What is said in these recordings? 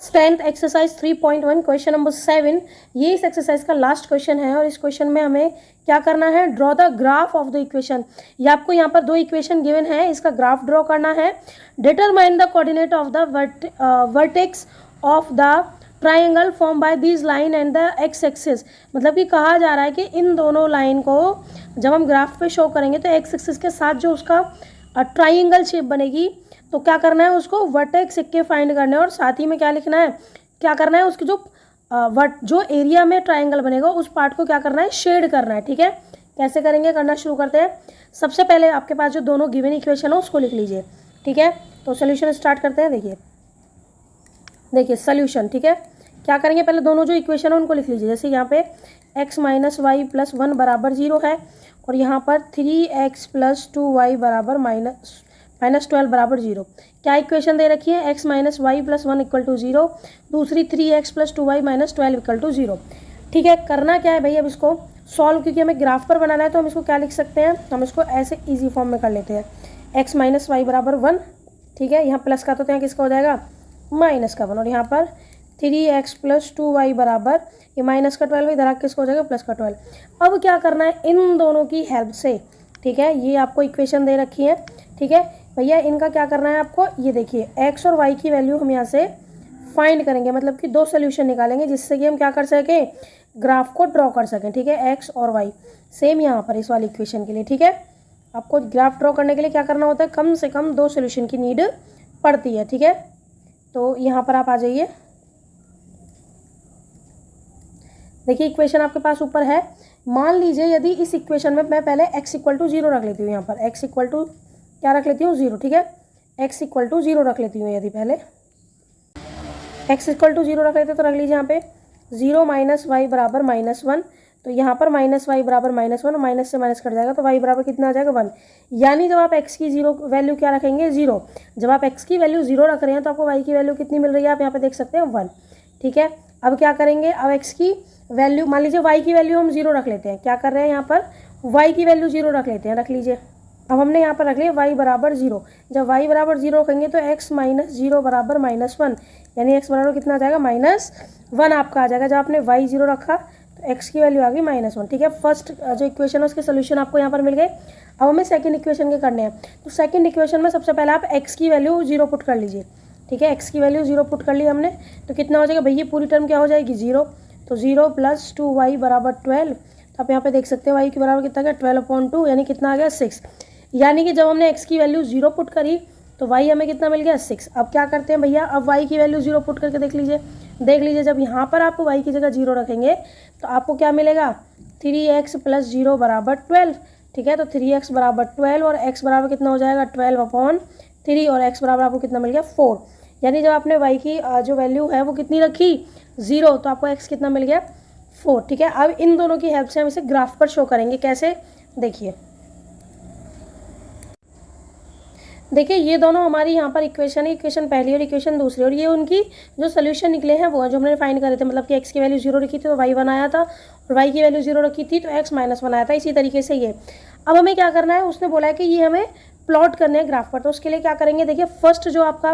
10th exercise 3.1 question number 7। ये इस exercise का लास्ट क्वेश्चन है और इस क्वेश्चन में हमें क्या करना है, draw the graph of the equation. ये आपको यहाँ पर दो इक्वेशन गिवन है, इसका ग्राफ ड्रॉ करना है। Determine the coordinate of the vertex of the triangle form by these line and the x axis. मतलब कि कहा जा रहा है कि इन दोनों लाइन को जब हम ग्राफ पे शो करेंगे तो एक्स एक्सिस के साथ जो उसका ट्राइंगल शेप बनेगी, तो क्या करना है, उसको वर्टेक्स सिक्के फाइंड करने, और साथ ही में क्या लिखना है, क्या करना है, उसकी जो एरिया में ट्राइंगल बनेगा उस पार्ट को क्या करना है, शेड करना है। ठीक है, कैसे करेंगे, करना शुरू करते हैं। सबसे पहले आपके पास जो दोनों गिवन इक्वेशन हो उसको लिख लीजिए। ठीक है, तो सोल्यूशन स्टार्ट करते हैं। देखिए सोल्यूशन। ठीक है, क्या करेंगे, पहले दोनों जो इक्वेशन है उनको लिख लीजिए। जैसे यहाँ पे x - y + 1 बराबर 0 है, और यहाँ पर 3x + 2y बराबर -12 बराबर 0। क्या इक्वेशन दे रखी है, x - y + 1 = 0, दूसरी 3x + 2y - 12 = 0। ठीक है, करना क्या है भाई, अब इसको सॉल्व, क्योंकि हमें ग्राफ पर बनाना है तो हम इसको क्या लिख सकते हैं, हम इसको ऐसे इजी फॉर्म में कर लेते हैं। x - y बराबर 1। ठीक है, यहाँ प्लस का तो यहाँ किसका हो जाएगा, माइनस का 1, और यहाँ पर 3x + 2y बराबर, ये माइनस का 12, इधर किसका हो जाएगा, प्लस का 12। अब क्या करना है, इन दोनों की हेल्प से, ठीक है, ये आपको इक्वेशन दे रखी है। ठीक है भैया, इनका क्या करना है आपको, ये देखिए x और y की वैल्यू हम यहाँ से फाइंड करेंगे, मतलब कि दो सोल्यूशन निकालेंगे जिससे कि हम क्या कर सकें, ग्राफ को ड्रॉ कर सकें। ठीक है, x और y सेम यहाँ पर इस वाली इक्वेशन के लिए। ठीक है, आपको ग्राफ ड्रॉ करने के लिए क्या करना होता है, कम से कम दो सोल्यूशन की नीड पड़ती है। ठीक है, तो यहाँ पर आप आ जाइए। देखिए इक्वेशन आपके पास ऊपर है। मान लीजिए यदि इस इक्वेशन में मैं पहले x = 0 रख लेती हूँ, यहाँ पर x = क्या रख लेती हूँ, 0। ठीक है, x = 0 रख लेती हूँ। यदि पहले x = 0 रख लेते तो रख लीजिए यहाँ पे 0 - y बराबर -1, तो यहाँ पर -y बराबर -1, माइनस से माइनस कट जाएगा तो y बराबर कितना आ जाएगा, 1। यानी जब आप x की 0 वैल्यू क्या रखेंगे, 0। जब आप x की वैल्यू 0 रख रहे हैं तो आपको y की वैल्यू कितनी मिल रही है, आप यहाँ पे देख सकते हैं, 1। ठीक है, अब क्या करेंगे, अब x की वैल्यू, मान लीजिए y की वैल्यू हम 0 रख लेते हैं। क्या कर रहे हैं, यहाँ पर y की वैल्यू 0 रख लेते हैं, रख लीजिए। अब हमने यहाँ पर रख लिया y बराबर 0। जब y बराबर 0 रखेंगे तो x - 0 बराबर -1, यानी x बराबर कितना आ जाएगा, -1 आपका आ जाएगा। जब आपने y 0 रखा तो x की वैल्यू आ गई -1। ठीक है, फर्स्ट जो इक्वेशन है उसके सोल्यूशन आपको यहाँ पर मिल गए। अब हमें सेकंड इक्वेशन के करने हैं, तो सेकंड इक्वेशन में सबसे पहले आप x की वैल्यू 0 पुट कर लीजिए। ठीक है, x की वैल्यू 0 पुट कर ली हमने, तो कितना हो जाएगा भैया, पूरी टर्म क्या हो जाएगी, 0। तो 0 + 2y बराबर 12। तो आप यहाँ पे देख सकते हैं y के बराबर कितना गया, 12/2, यानी कितना आ गया, 6। यानी कि जब हमने x की वैल्यू 0 पुट करी तो y हमें कितना मिल गया, 6। अब क्या करते हैं भैया, अब y की वैल्यू 0 पुट करके देख लीजिए। जब यहाँ पर आप y की जगह 0 रखेंगे तो आपको क्या मिलेगा, 3x + 0 बराबर 12। ठीक है, तो 3x बराबर 12 और x बराबर कितना हो जाएगा, 12/3, और x बराबर आपको कितना मिल गया, 4। यानी जब आपने y की जो वैल्यू है वो कितनी रखी, 0, तो आपको x कितना मिल गया, 4। ठीक है, अब इन दोनों की हेल्प से हम इसे ग्राफ पर शो करेंगे। कैसे, देखिए ये दोनों हमारी यहाँ पर इक्वेशन है, इक्वेशन पहली और इक्वेशन दूसरी, और ये उनकी जो सोल्यूशन निकले हैं वो जो हमने फाइंड करे थे। मतलब कि x की वैल्यू 0 रखी थी तो y 1 आया था, और y की वैल्यू 0 रखी थी तो x -1 आया था। इसी तरीके से ये, अब हमें क्या करना है, उसने बोला है कि ये हमें प्लॉट करने हैं ग्राफ पर। तो उसके लिए क्या करेंगे, देखिए फर्स्ट जो आपका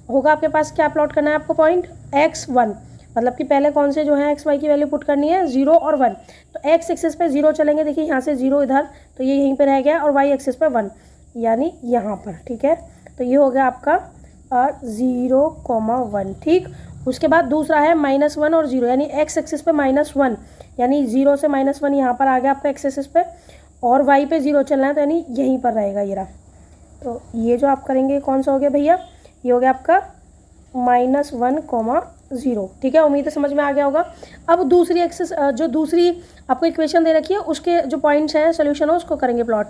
होगा, आपके पास क्या प्लॉट करना है आपको, पॉइंट x1, मतलब कि पहले कौन से जो है एक्स वाई की वैल्यू पुट करनी है, 0 और 1। तो एक्स एक्सिस पे 0 चलेंगे, देखिए यहाँ से 0 इधर, तो ये यहीं पे रह गया, और वाई एक्सिस पे 1, यानी यहाँ पर। ठीक है, तो ये हो गया आपका 0,1। ठीक, उसके बाद दूसरा है -1 और 0, यानी एक्स एक्सिस पे -1, यानी 0 से -1 यहाँ पर आ गया आपका एक्स एक्सिस पे, और वाई पे 0 चलना है तो यानी यहीं पर रहेगा ये रहा। तो ये जो आप करेंगे कौन सा हो गया भैया, ये हो गया आपका -1,0। ठीक है, उम्मीद है समझ में आ गया होगा। अब दूसरी एक्सिस, जो दूसरी आपको इक्वेशन दे रखी है उसके जो पॉइंट्स हैं, सोल्यूशन है, उसको करेंगे प्लॉट।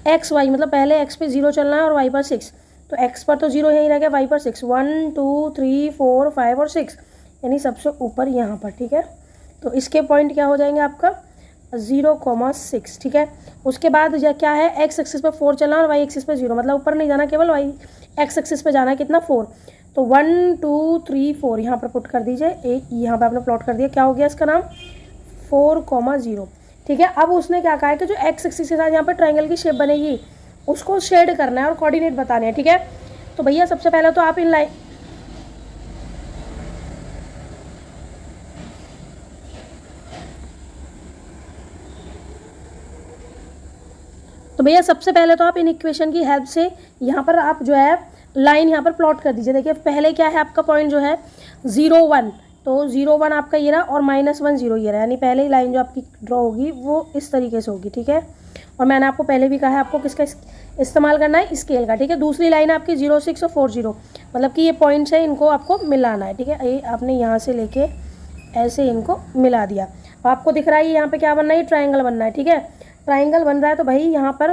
एक्स वाई, मतलब पहले एक्स पे 0 चलना है और वाई पर 6, तो एक्स पर तो 0 यहीं रह गया, वाई पर 6, 1 2 3 4 5 और 6, यानी सबसे ऊपर यहाँ पर। ठीक है, तो इसके पॉइंट क्या हो जाएंगे आपका, 0,6। ठीक है, उसके बाद क्या है, एक्स एक्सिस पे 4 चलना और वाई एक्सिस पे 0, मतलब ऊपर नहीं जाना, केवल वाई एक्स एक्सिस पे जाना है, कितना, 4। तो 1 2 3 4 यहाँ पर पुट कर दीजिए, यहाँ पर आपने प्लॉट कर दिया, क्या हो गया इसका नाम, 4,0। ठीक है, अब उसने क्या कहा है कि जो एक्स एक्सिस के साथ यहाँ पर ट्रायंगल की शेप बनेगी उसको शेड करना है और कोऑर्डिनेट बताने हैं। ठीक है, तो भैया सबसे पहले तो आप इन लाइन, तो भैया सबसे पहले तो आप इन इक्वेशन की हेल्प से यहाँ पर आप जो है लाइन यहाँ पर प्लॉट कर दीजिए। देखिए पहले क्या है आपका पॉइंट जो है 0 1, तो 0 1 आपका ये रहा और -1 0 ये रहा, यानी पहले ही लाइन जो आपकी ड्रॉ होगी वो इस तरीके से होगी, ठीक है। और मैंने आपको पहले भी कहा है आपको किसका इस्तेमाल करना है, स्केल का, ठीक है। दूसरी लाइन आपकी 0 6 और 4 0, मतलब कि ये पॉइंट्स है, इनको आपको मिलाना है, ठीक है। ये आपने यहाँ से लेके ऐसे इनको मिला दिया। आपको दिख रहा है यहाँ पे क्या बनना है, ट्रायंगल बनना है, ठीक है। ट्रायंगल बन रहा है तो भाई यहाँ पर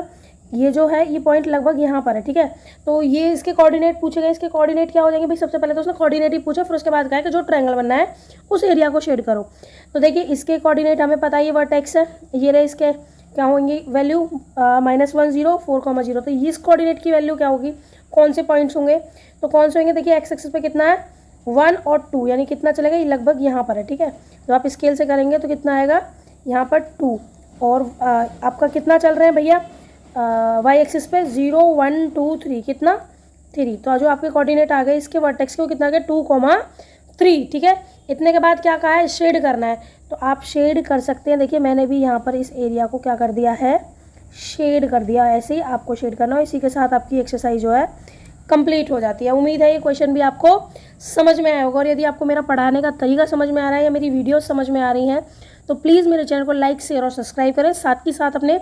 ये जो है ये पॉइंट लगभग यहाँ पर है, ठीक है। तो ये इसके कोऑर्डिनेट पूछे गए, इसके कोऑर्डिनेट क्या हो जाएंगे भाई, सबसे पहले तो उसने कोऑर्डिनेट ही पूछा, फिर उसके बाद कहा कि जो ट्रायंगल बनना है उस एरिया को शेड करो। तो देखिए इसके कोऑर्डिनेट हमें पता है, ये वर्टेक्स है, ये रहे इसके क्या होंगी वैल्यू, -1 0 4 0। तो इस कोऑर्डिनेट की वैल्यू क्या होगी, कौन से पॉइंट्स होंगे, तो कौन से होंगे, देखिए एक्स एक्सिस पे कितना है 1 और 2, यानी कितना चलेगा, ये लगभग यहाँ पर है, ठीक है। तो आप स्केल से करेंगे तो कितना आएगा यहाँ पर 2, और आपका कितना चल रहे हैं भैया वाई एक्सिस पे 0 1 2 3, कितना 3। तो जो आपके कोऑर्डिनेट आ गए इसके वर्टेक्स को कितना आ गया 2,3, ठीक है। इतने के बाद क्या कहा है, शेड करना है, तो आप शेड कर सकते हैं। देखिए मैंने भी यहाँ पर इस एरिया को क्या कर दिया है, शेड कर दिया, ऐसे ही आपको शेड करना है। इसी के साथ आपकी एक्सरसाइज जो है कंप्लीट हो जाती है। उम्मीद है ये क्वेश्चन भी आपको समझ में आया होगा, और यदि आपको मेरा पढ़ाने का तरीका समझ में आ रहा है या मेरी वीडियोस समझ में आ रही हैं तो प्लीज़ मेरे चैनल को लाइक शेयर और सब्सक्राइब करें, साथ ही साथ अपने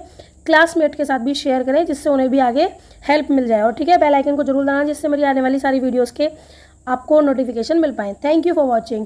क्लासमेट के साथ भी शेयर करें, जिससे उन्हें भी आगे हेल्प मिल जाए। और ठीक है, बेल आइकन को जरूर दबाना, जिससे मेरी आने वाली सारी वीडियोज़ के आपको नोटिफिकेशन मिल पाएँ। Thank you for watching.